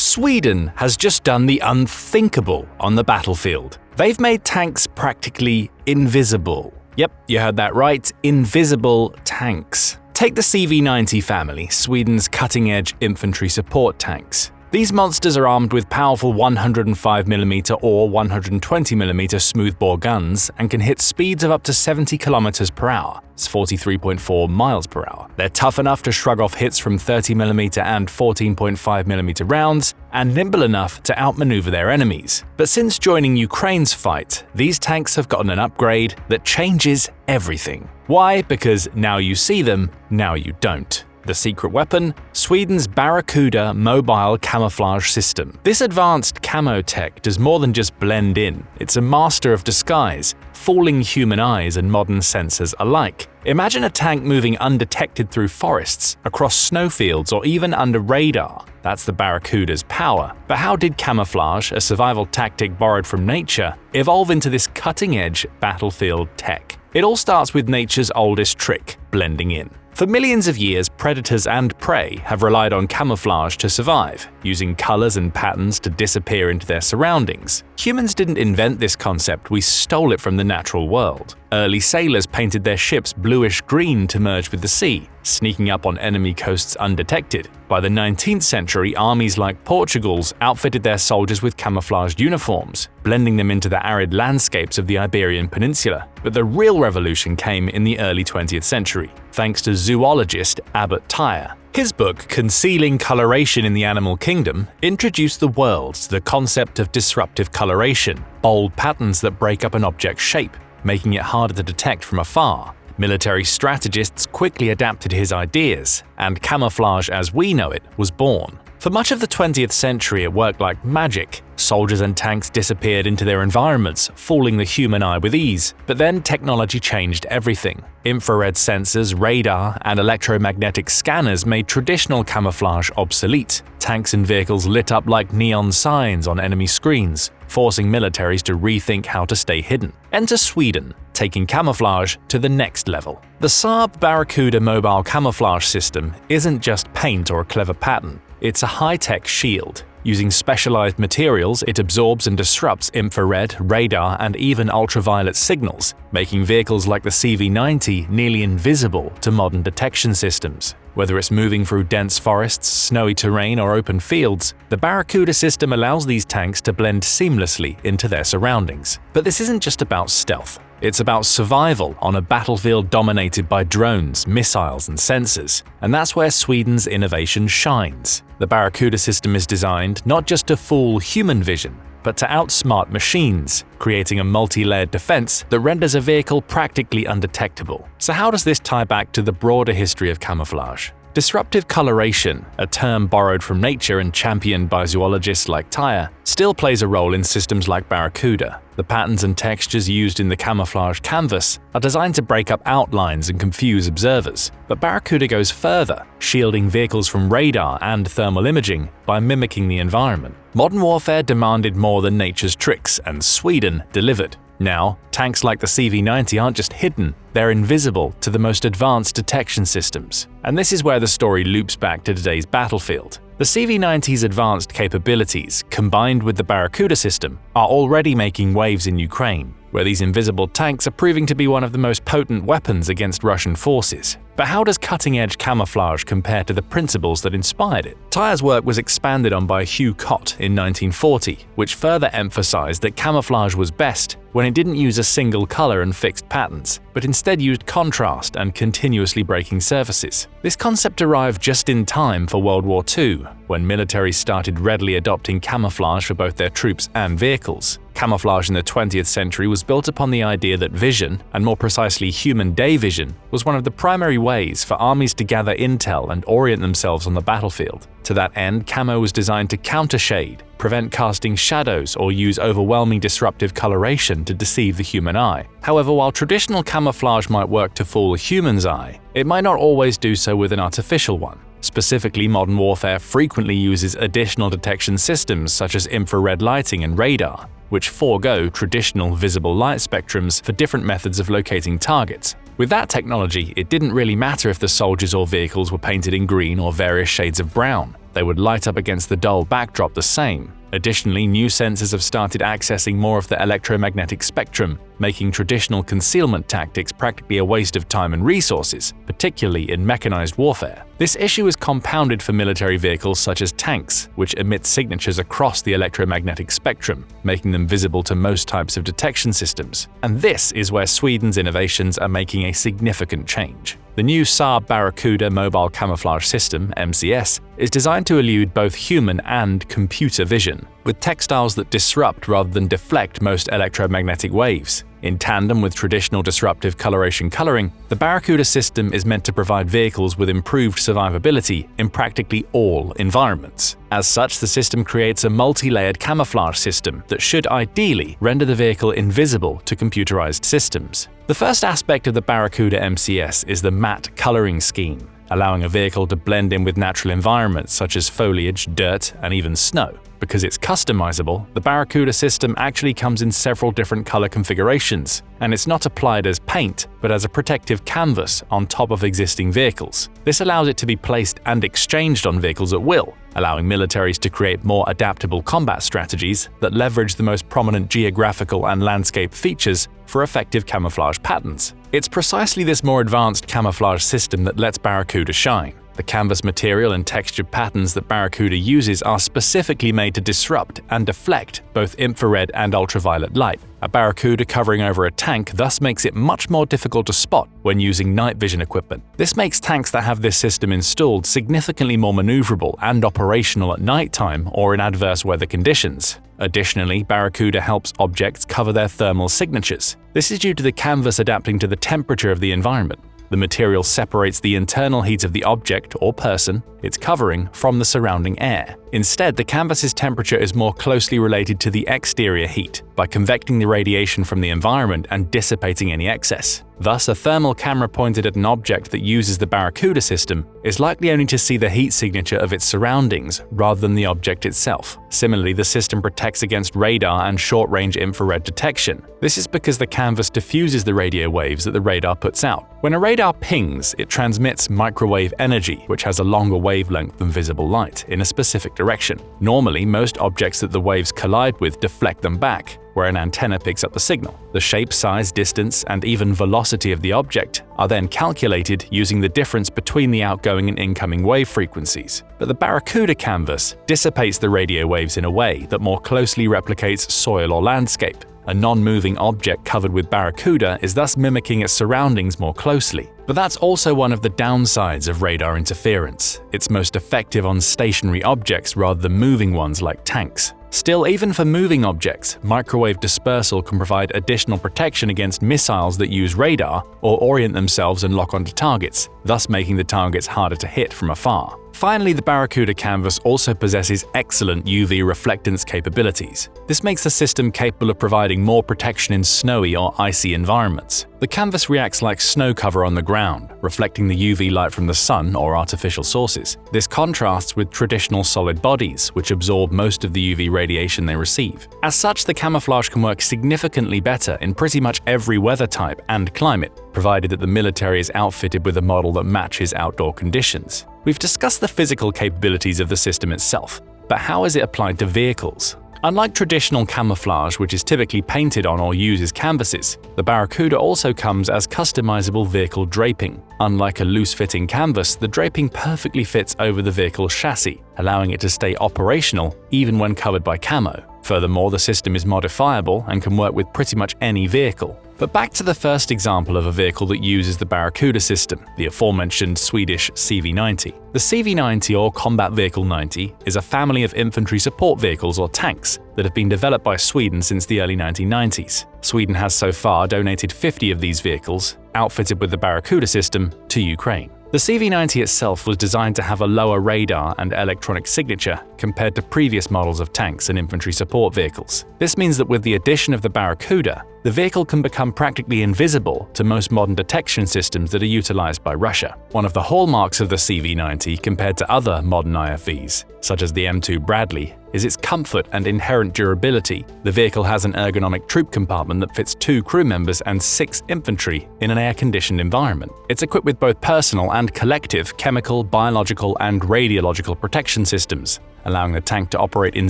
Sweden has just done the unthinkable on the battlefield. They've made tanks practically invisible. Yep, you heard that right, invisible tanks. Take the CV90 family, Sweden's cutting-edge infantry support tanks. These monsters are armed with powerful 105mm or 120mm smoothbore guns and can hit speeds of up to 70 km per hour. It's 43.4 miles per hour. They're tough enough to shrug off hits from 30mm and 14.5mm rounds, and nimble enough to outmaneuver their enemies. But since joining Ukraine's fight, these tanks have gotten an upgrade that changes everything. Why? Because now you see them, now you don't. The secret weapon? Sweden's Barracuda Mobile Camouflage System. This advanced camo tech does more than just blend in. It's a master of disguise, fooling human eyes and modern sensors alike. Imagine a tank moving undetected through forests, across snowfields, or even under radar. That's the Barracuda's power. But how did camouflage, a survival tactic borrowed from nature, evolve into this cutting-edge battlefield tech? It all starts with nature's oldest trick, blending in. For millions of years, predators and prey have relied on camouflage to survive, using colors and patterns to disappear into their surroundings. Humans didn't invent this concept, we stole it from the natural world. Early sailors painted their ships bluish-green to merge with the sea, sneaking up on enemy coasts undetected. By the 19th century, armies like Portugal's outfitted their soldiers with camouflaged uniforms, blending them into the arid landscapes of the Iberian Peninsula. But the real revolution came in the early 20th century, thanks to zoologist Abbot Tyre. His book, Concealing Coloration in the Animal Kingdom, introduced the world to the concept of disruptive coloration, bold patterns that break up an object's shape, making it harder to detect from afar. Military strategists quickly adapted his ideas, and camouflage as we know it was born. For much of the 20th century, it worked like magic. Soldiers and tanks disappeared into their environments, fooling the human eye with ease. But then technology changed everything. Infrared sensors, radar, and electromagnetic scanners made traditional camouflage obsolete. Tanks and vehicles lit up like neon signs on enemy screens, forcing militaries to rethink how to stay hidden. Enter Sweden, taking camouflage to the next level. The Saab Barracuda Mobile Camouflage System isn't just paint or a clever pattern. It's a high-tech shield. Using specialized materials, it absorbs and disrupts infrared, radar, and even ultraviolet signals, making vehicles like the CV90 nearly invisible to modern detection systems. Whether it's moving through dense forests, snowy terrain, or open fields, the Barracuda system allows these tanks to blend seamlessly into their surroundings. But this isn't just about stealth. It's about survival on a battlefield dominated by drones, missiles, and sensors. And that's where Sweden's innovation shines. The Barracuda system is designed not just to fool human vision, but to outsmart machines, creating a multi-layered defense that renders a vehicle practically undetectable. So how does this tie back to the broader history of camouflage? Disruptive coloration, a term borrowed from nature and championed by zoologists like Tyre, still plays a role in systems like Barracuda. The patterns and textures used in the camouflage canvas are designed to break up outlines and confuse observers. But Barracuda goes further, shielding vehicles from radar and thermal imaging by mimicking the environment. Modern warfare demanded more than nature's tricks, and Sweden delivered. Now, tanks like the CV90 aren't just hidden, they're invisible to the most advanced detection systems. And this is where the story loops back to today's battlefield. The CV90's advanced capabilities, combined with the Barracuda system, are already making waves in Ukraine, where these invisible tanks are proving to be one of the most potent weapons against Russian forces. But how does cutting-edge camouflage compare to the principles that inspired it? Tyre's work was expanded on by Hugh Cott in 1940, which further emphasized that camouflage was best when it didn't use a single color and fixed patterns, but instead used contrast and continuously breaking surfaces. This concept arrived just in time for World War II, when militaries started readily adopting camouflage for both their troops and vehicles. Camouflage in the 20th century was built upon the idea that vision, and more precisely human day vision, was one of the primary ways for armies to gather intel and orient themselves on the battlefield. To that end, camo was designed to countershade, prevent casting shadows, or use overwhelming disruptive coloration to deceive the human eye. However, while traditional camouflage might work to fool a human's eye, it might not always do so with an artificial one. Specifically, modern warfare frequently uses additional detection systems such as infrared lighting and radar, which forego traditional visible light spectrums for different methods of locating targets. With that technology, it didn't really matter if the soldiers or vehicles were painted in green or various shades of brown. they would light up against the dull backdrop the same. Additionally, new sensors have started accessing more of the electromagnetic spectrum, making traditional concealment tactics practically a waste of time and resources, particularly in mechanized warfare. This issue is compounded for military vehicles such as tanks, which emit signatures across the electromagnetic spectrum, making them visible to most types of detection systems. And this is where Sweden's innovations are making a significant change. The new Saab Barracuda Mobile Camouflage System (MCS) is designed to elude both human and computer vision, with textiles that disrupt rather than deflect most electromagnetic waves. In tandem with traditional disruptive coloration coloring, the Barracuda system is meant to provide vehicles with improved survivability in practically all environments. As such, the system creates a multi-layered camouflage system that should ideally render the vehicle invisible to computerized systems. The first aspect of the Barracuda MCS is the matte coloring scheme, allowing a vehicle to blend in with natural environments such as foliage, dirt, and even snow. Because it's customizable, the Barracuda system actually comes in several different color configurations, and it's not applied as paint, but as a protective canvas on top of existing vehicles. This allows it to be placed and exchanged on vehicles at will, allowing militaries to create more adaptable combat strategies that leverage the most prominent geographical and landscape features for effective camouflage patterns. It's precisely this more advanced camouflage system that lets Barracuda shine. The canvas material and textured patterns that Barracuda uses are specifically made to disrupt and deflect both infrared and ultraviolet light. A Barracuda covering over a tank thus makes it much more difficult to spot when using night vision equipment. This makes tanks that have this system installed significantly more maneuverable and operational at nighttime or in adverse weather conditions. Additionally, Barracuda helps objects cover their thermal signatures. This is due to the canvas adapting to the temperature of the environment. The material separates the internal heat of the object or person it's covering from the surrounding air. Instead, the canvas's temperature is more closely related to the exterior heat by convecting the radiation from the environment and dissipating any excess. Thus, a thermal camera pointed at an object that uses the Barracuda system is likely only to see the heat signature of its surroundings rather than the object itself. Similarly, the system protects against radar and short-range infrared detection. This is because the canvas diffuses the radio waves that the radar puts out. When a radar pings, it transmits microwave energy, which has a longer wavelength than visible light, in a specific direction. Normally, most objects that the waves collide with deflect them back, where an antenna picks up the signal. The shape, size, distance, and even velocity of the object are then calculated using the difference between the outgoing and incoming wave frequencies. But the Barracuda canvas dissipates the radio waves in a way that more closely replicates soil or landscape. A non-moving object covered with Barracuda is thus mimicking its surroundings more closely. But that's also one of the downsides of radar interference. It's most effective on stationary objects rather than moving ones like tanks. Still, even for moving objects, microwave dispersal can provide additional protection against missiles that use radar or orient themselves and lock onto targets, thus making the targets harder to hit from afar. Finally, the Barracuda canvas also possesses excellent UV reflectance capabilities. This makes the system capable of providing more protection in snowy or icy environments. The canvas reacts like snow cover on the ground, reflecting the UV light from the sun or artificial sources. This contrasts with traditional solid bodies, which absorb most of the UV radiation they receive. As such, the camouflage can work significantly better in pretty much every weather type and climate, provided that the military is outfitted with a model that matches outdoor conditions. We've discussed the physical capabilities of the system itself, but how is it applied to vehicles? Unlike traditional camouflage, which is typically painted on or uses canvases, the Barracuda also comes as customizable vehicle draping. Unlike a loose-fitting canvas, the draping perfectly fits over the vehicle's chassis, allowing it to stay operational even when covered by camo. Furthermore, the system is modifiable and can work with pretty much any vehicle. But back to the first example of a vehicle that uses the Barracuda system, the aforementioned Swedish CV90. The CV90, or Combat Vehicle 90, is a family of infantry support vehicles or tanks that have been developed by Sweden since the early 1990s. Sweden has so far donated 50 of these vehicles, outfitted with the Barracuda system, to Ukraine. The CV90 itself was designed to have a lower radar and electronic signature compared to previous models of tanks and infantry support vehicles. This means that with the addition of the Barracuda, the vehicle can become practically invisible to most modern detection systems that are utilized by Russia. One of the hallmarks of the CV90 compared to other modern IFVs, such as the M2 Bradley, is its comfort and inherent durability. The vehicle has an ergonomic troop compartment that fits 2 crew members and 6 infantry in an air-conditioned environment. It's equipped with both personal and collective chemical, biological, and radiological protection systems, allowing the tank to operate in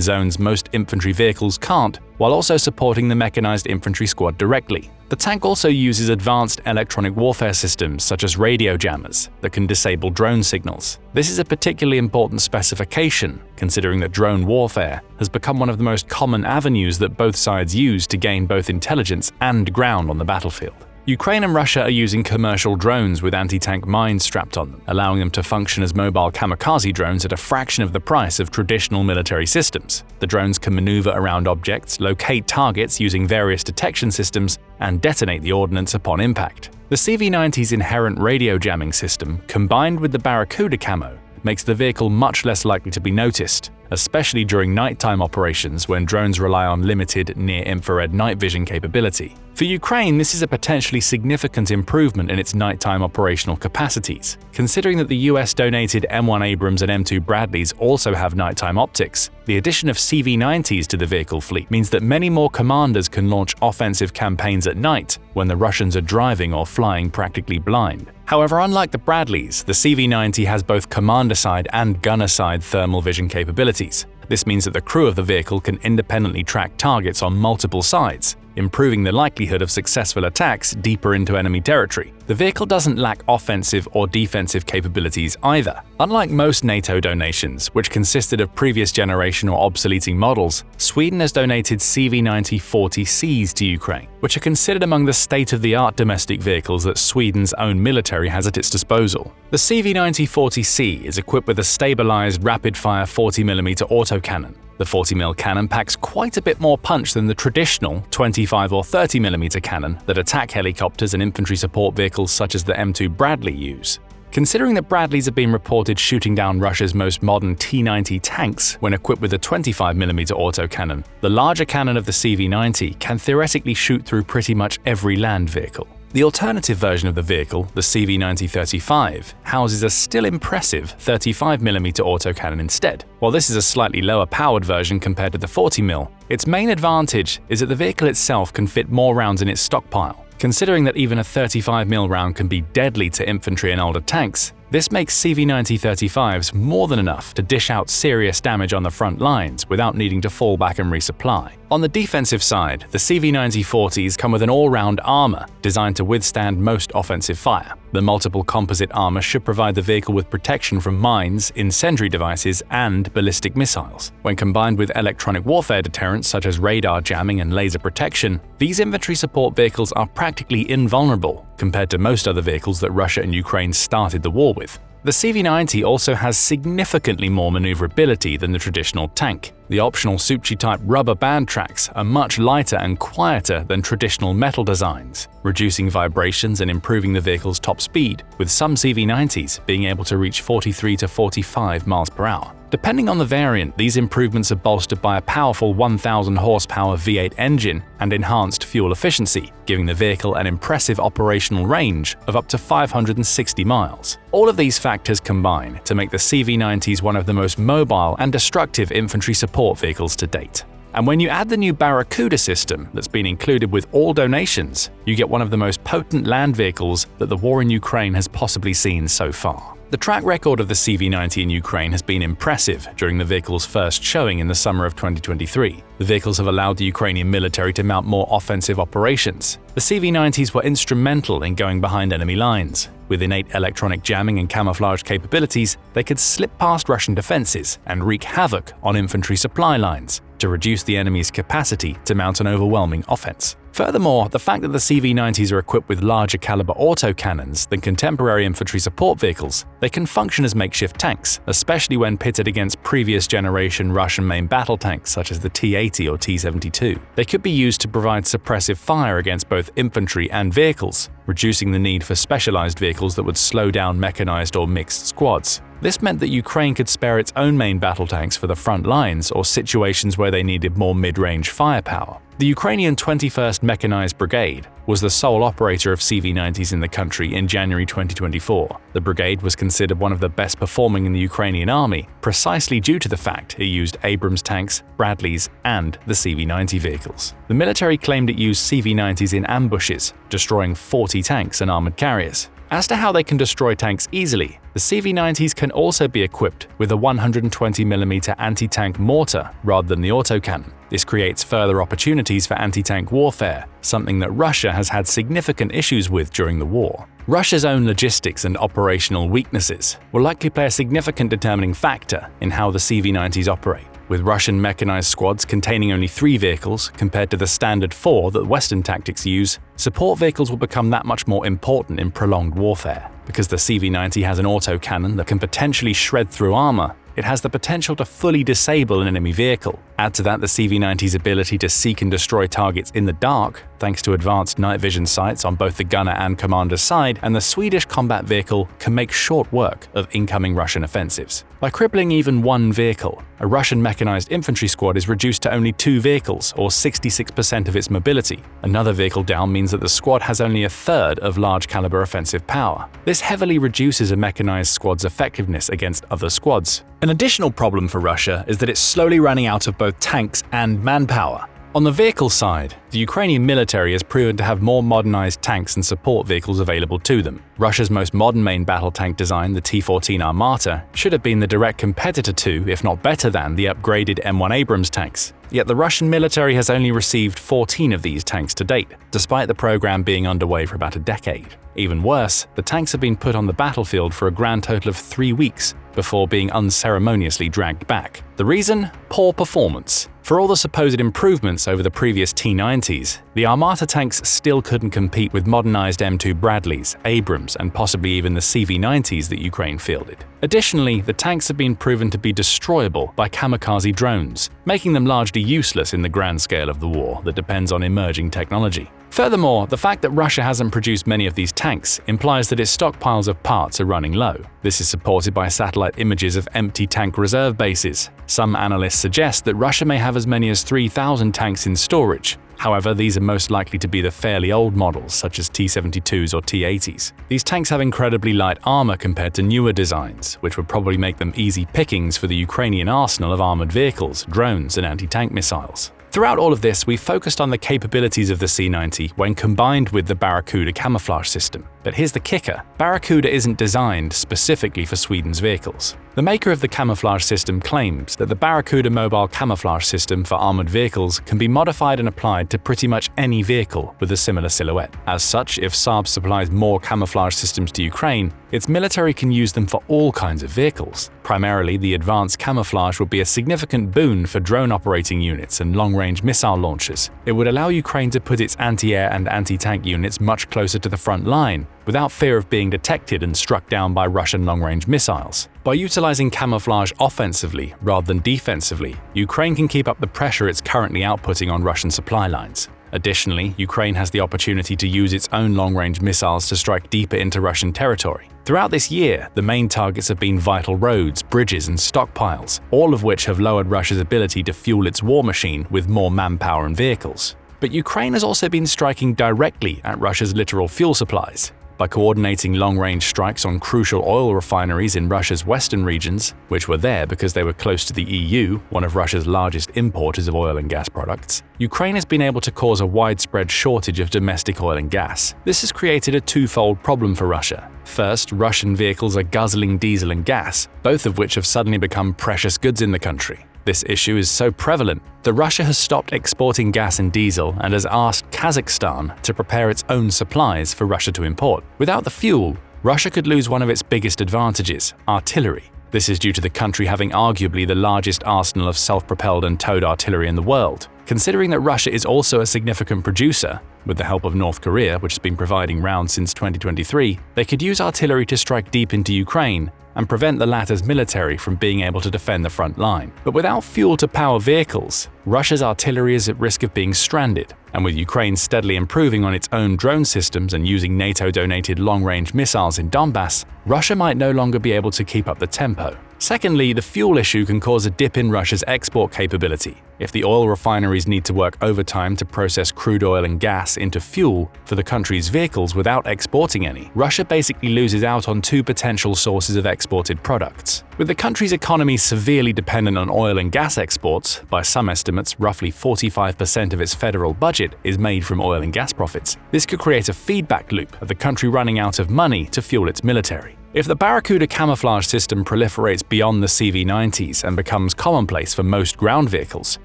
zones most infantry vehicles can't, while also supporting the mechanized infantry squad directly. The tank also uses advanced electronic warfare systems such as radio jammers that can disable drone signals. This is a particularly important specification, considering that drone warfare has become one of the most common avenues that both sides use to gain both intelligence and ground on the battlefield. Ukraine and Russia are using commercial drones with anti-tank mines strapped on them, allowing them to function as mobile kamikaze drones at a fraction of the price of traditional military systems. The drones can maneuver around objects, locate targets using various detection systems, and detonate the ordnance upon impact. The CV-90's inherent radio jamming system, combined with the Barracuda camo, makes the vehicle much less likely to be noticed, especially during nighttime operations when drones rely on limited near-infrared night vision capability. For Ukraine, this is a potentially significant improvement in its nighttime operational capacities. Considering that the US donated M1 Abrams and M2 Bradleys also have nighttime optics, the addition of CV-90s to the vehicle fleet means that many more commanders can launch offensive campaigns at night when the Russians are driving or flying practically blind. However, unlike the Bradleys, the CV-90 has both commander-side and gunner-side thermal vision capabilities. This means that the crew of the vehicle can independently track targets on multiple sides, improving the likelihood of successful attacks deeper into enemy territory. The vehicle doesn't lack offensive or defensive capabilities either. Unlike most NATO donations, which consisted of previous generation or obsoleting models, Sweden has donated CV-90-40Cs to Ukraine, which are considered among the state-of-the-art domestic vehicles that Sweden's own military has at its disposal. The CV-90-40C is equipped with a stabilized rapid-fire 40mm autocannon. The 40mm cannon packs quite a bit more punch than the traditional 25 or 30mm cannon that attack helicopters and infantry support vehicles such as the M2 Bradley use. Considering that Bradleys have been reported shooting down Russia's most modern T-90 tanks when equipped with a 25mm autocannon, the larger cannon of the CV-90 can theoretically shoot through pretty much every land vehicle. The alternative version of the vehicle, the CV-90-35, houses a still impressive 35mm autocannon instead. While this is a slightly lower powered version compared to the 40mm, its main advantage is that the vehicle itself can fit more rounds in its stockpile. Considering that even a 35mm round can be deadly to infantry and older tanks, this makes CV-90-35s more than enough to dish out serious damage on the front lines without needing to fall back and resupply. On the defensive side, the CV-90-40s come with an all-round armor designed to withstand most offensive fire. The multiple composite armor should provide the vehicle with protection from mines, incendiary devices, and ballistic missiles. When combined with electronic warfare deterrents such as radar jamming and laser protection, these infantry support vehicles are practically invulnerable compared to most other vehicles that Russia and Ukraine started the war with. The CV-90 also has significantly more maneuverability than the traditional tank. The optional Suchi-type rubber band tracks are much lighter and quieter than traditional metal designs, reducing vibrations and improving the vehicle's top speed, with some CV-90s being able to reach 43 to 45 miles per hour. Depending on the variant, these improvements are bolstered by a powerful 1,000 horsepower V8 engine and enhanced fuel efficiency, giving the vehicle an impressive operational range of up to 560 miles. All of these factors combine to make the CV-90s one of the most mobile and destructive infantry support vehicles to date. And when you add the new Barracuda system that's been included with all donations, you get one of the most potent land vehicles that the war in Ukraine has possibly seen so far. The track record of the CV-90 in Ukraine has been impressive during the vehicle's first showing in the summer of 2023. The vehicles have allowed the Ukrainian military to mount more offensive operations. The CV-90s were instrumental in going behind enemy lines. With innate electronic jamming and camouflage capabilities, they could slip past Russian defenses and wreak havoc on infantry supply lines to reduce the enemy's capacity to mount an overwhelming offense. Furthermore, the fact that the CV-90s are equipped with larger caliber autocannons than contemporary infantry support vehicles, they can function as makeshift tanks, especially when pitted against previous generation Russian main battle tanks such as the T-80 or T-72. They could be used to provide suppressive fire against both infantry and vehicles, reducing the need for specialized vehicles that would slow down mechanized or mixed squads. This meant that Ukraine could spare its own main battle tanks for the front lines or situations where they needed more mid-range firepower. The Ukrainian 21st Mechanized Brigade was the sole operator of CV-90s in the country in January 2024. The brigade was considered one of the best performing in the Ukrainian army, precisely due to the fact it used Abrams tanks, Bradleys, and the CV-90 vehicles. The military claimed it used CV-90s in ambushes, destroying 40 tanks and armored carriers. As to how they can destroy tanks easily, the CV-90s can also be equipped with a 120mm anti-tank mortar rather than the autocannon. This creates further opportunities for anti-tank warfare, something that Russia has had significant issues with during the war. Russia's own logistics and operational weaknesses will likely play a significant determining factor in how the CV-90s operate. With Russian mechanized squads containing only 3 vehicles compared to the standard 4 that Western tactics use, support vehicles will become that much more important in prolonged warfare. Because the CV-90 has an autocannon that can potentially shred through armor, it has the potential to fully disable an enemy vehicle. Add to that the CV-90's ability to seek and destroy targets in the dark, thanks to advanced night vision sights on both the gunner and commander's side, and the Swedish combat vehicle can make short work of incoming Russian offensives. By crippling even one vehicle, a Russian mechanized infantry squad is reduced to only 2 vehicles, or 66% of its mobility. Another vehicle down means that the squad has only a third of large-caliber offensive power. This heavily reduces a mechanized squad's effectiveness against other squads. An additional problem for Russia is that it's slowly running out of both tanks and manpower. On the vehicle side, the Ukrainian military has proven to have more modernized tanks and support vehicles available to them. Russia's most modern main battle tank design, the T-14 Armata, should have been the direct competitor to, if not better than, the upgraded M1 Abrams tanks. Yet the Russian military has only received 14 of these tanks to date, despite the program being underway for about a decade. Even worse, the tanks have been put on the battlefield for a grand total of 3 weeks before being unceremoniously dragged back. The reason? Poor performance. For all the supposed improvements over the previous T-90s, the Armata tanks still couldn't compete with modernized M2 Bradleys, Abrams, and possibly even the CV-90s that Ukraine fielded. Additionally, the tanks have been proven to be destroyable by kamikaze drones, making them largely useless in the grand scale of the war that depends on emerging technology. Furthermore, the fact that Russia hasn't produced many of these tanks implies that its stockpiles of parts are running low. This is supported by satellite images of empty tank reserve bases. Some analysts suggest that Russia may have as many as 3,000 tanks in storage. However, these are most likely to be the fairly old models, such as T-72s or T-80s. These tanks have incredibly light armor compared to newer designs, which would probably make them easy pickings for the Ukrainian arsenal of armored vehicles, drones, and anti-tank missiles. Throughout all of this, we focused on the capabilities of the C-90 when combined with the Barracuda Camouflage System. But here's the kicker: Barracuda isn't designed specifically for Sweden's vehicles. The maker of the camouflage system claims that the Barracuda Mobile Camouflage System for armored vehicles can be modified and applied to pretty much any vehicle with a similar silhouette. As such, if Saab supplies more camouflage systems to Ukraine, its military can use them for all kinds of vehicles. Primarily, the advanced camouflage would be a significant boon for drone operating units and long-range missile launchers. It would allow Ukraine to put its anti-air and anti-tank units much closer to the front line, without fear of being detected and struck down by Russian long-range missiles. By utilizing camouflage offensively rather than defensively, Ukraine can keep up the pressure it's currently outputting on Russian supply lines. Additionally, Ukraine has the opportunity to use its own long-range missiles to strike deeper into Russian territory. Throughout this year, the main targets have been vital roads, bridges, and stockpiles, all of which have lowered Russia's ability to fuel its war machine with more manpower and vehicles. But Ukraine has also been striking directly at Russia's literal fuel supplies. By coordinating long-range strikes on crucial oil refineries in Russia's western regions, which were there because they were close to the EU, one of Russia's largest importers of oil and gas products, Ukraine has been able to cause a widespread shortage of domestic oil and gas. This has created a twofold problem for Russia. First, Russian vehicles are guzzling diesel and gas, both of which have suddenly become precious goods in the country. This issue is so prevalent that Russia has stopped exporting gas and diesel and has asked Kazakhstan to prepare its own supplies for Russia to import. Without the fuel, Russia could lose one of its biggest advantages: artillery. This is due to the country having arguably the largest arsenal of self-propelled and towed artillery in the world. Considering that Russia is also a significant producer, with the help of North Korea, which has been providing rounds since 2023, they could use artillery to strike deep into Ukraine and prevent the latter's military from being able to defend the front line. But without fuel to power vehicles, Russia's artillery is at risk of being stranded, and with Ukraine steadily improving on its own drone systems and using NATO-donated long-range missiles in Donbass, Russia might no longer be able to keep up the tempo. Secondly, the fuel issue can cause a dip in Russia's export capability. If the oil refineries need to work overtime to process crude oil and gas into fuel for the country's vehicles without exporting any, Russia basically loses out on two potential sources of exported products. With the country's economy severely dependent on oil and gas exports, by some estimates roughly 45% of its federal budget is made from oil and gas profits, this could create a feedback loop of the country running out of money to fuel its military. If the Barracuda camouflage system proliferates beyond the CV-90s and becomes commonplace for most ground vehicles,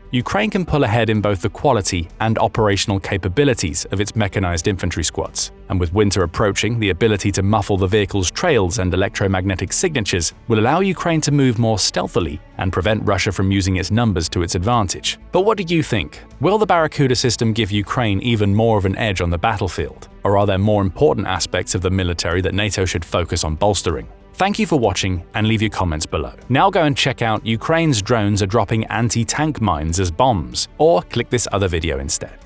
Ukraine can pull ahead in both the quality and operational capabilities of its mechanized infantry squads. And with winter approaching, the ability to muffle the vehicle's trails and electromagnetic signatures will allow Ukraine to move more stealthily and prevent Russia from using its numbers to its advantage. But what do you think? Will the Barracuda system give Ukraine even more of an edge on the battlefield? Or are there more important aspects of the military that NATO should focus on bolstering? Thank you for watching and leave your comments below. Now go and check out Ukraine's drones are dropping anti-tank mines as bombs, or click this other video instead.